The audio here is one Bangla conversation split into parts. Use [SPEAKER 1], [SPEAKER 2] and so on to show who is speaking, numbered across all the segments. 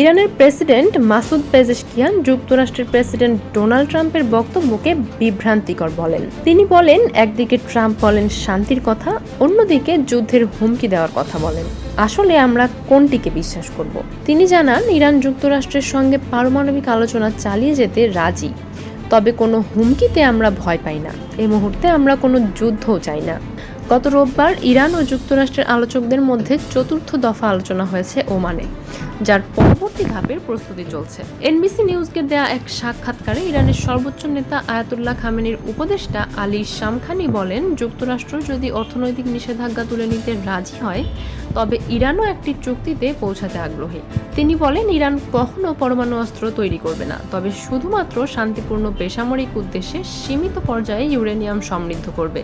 [SPEAKER 1] ইরানের প্রেসিডেন্ট মাসুদ পেজেশকিয়ান যুক্তরাষ্ট্রের প্রেসিডেন্ট ডোনাল্ড ট্রাম্পের বক্তব্যকে বিভ্রান্তিকর বলেন। তিনি বলেন, একদিকে ট্রাম্প বলেন শান্তির কথা, অন্যদিকে যুদ্ধের হুমকি দেওয়ার কথা বলেন। আসলে আমরা কোনটিকে বিশ্বাস করব? তিনি জানান, ইরান যুক্তরাষ্ট্রের সঙ্গে পারমাণবিক আলোচনা চালিয়ে যেতে রাজি, তবে কোনো হুমকিতে আমরা ভয় পাই না। এই মুহূর্তে আমরা কোনো যুদ্ধও চাই না। গত রোববার ইরান ও যুক্তরাষ্ট্রের আলোচকদের মধ্যে চতুর্থ দফা আলোচনা হয়েছে ওমানে, যার পরবর্তী ধাপের প্রস্তুতি চলছে। এনবিসি নিউজকে দেয়া এক সাক্ষাৎকারে ইরানের সর্বোচ্চ নেতা আয়াতুল্লাহ খামেনির উপদেষ্টা আলী শামখানি বলেন, যুক্তরাষ্ট্র যদি অর্থনৈতিক নিষেধাজ্ঞা তুলে নিতে রাজি হয়, তবে ইরানও একটি চুক্তিতে পৌঁছাতে আগ্রহী। তিনি বলেন, ইরান কখনো পরমাণু অস্ত্র তৈরি করবে না, তবে শুধুমাত্র শান্তিপূর্ণ বেসামরিক উদ্দেশ্যে সীমিত পর্যায়ে ইউরেনিয়াম সমৃদ্ধ করবে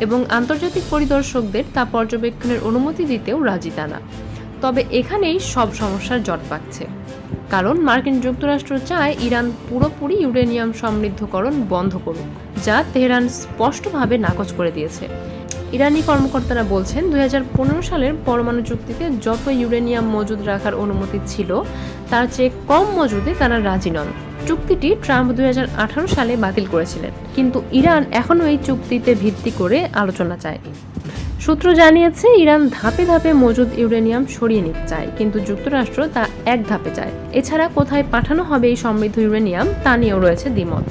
[SPEAKER 1] এবং আন্তর্জাতিক পরিদর্শকদের তা পর্যবেক্ষণের অনুমতি দিতেও রাজি তারা। তবে এখানেই সব সমস্যার জট পাকছে, কারণ মার্কিন যুক্তরাষ্ট্র চায় ইরান পুরোপুরি ইউরেনিয়াম সমৃদ্ধকরণ বন্ধ করুক, যা তেহরান স্পষ্টভাবে নাকচ করে দিয়েছে। ইরানি কর্মকর্তারা বলছেন, 2015 সালের পরমাণু চুক্তিতে যত ইউরেনিয়াম মজুদ রাখার অনুমতি ছিল, তার চেয়ে কম মজুদে তারা রাজি নন। চুক্তিটি ট্রাম্প 2018 সালে বাতিল করেছিলেন, কিন্তু ইরান এখনও এই চুক্তিতে ভিত্তি করে আলোচনা চায়। সূত্র জানিয়েছে, ইরান ধাপে ধাপে মজুদ ইউরেনিয়াম সরিয়ে নিতে চায়, কিন্তু যুক্তরাষ্ট্র তা এক ধাপে চায়। এছাড়া কোথায় পাঠানো হবে এই সমৃদ্ধ ইউরেনিয়াম তা নিয়েও রয়েছে দ্বিমত।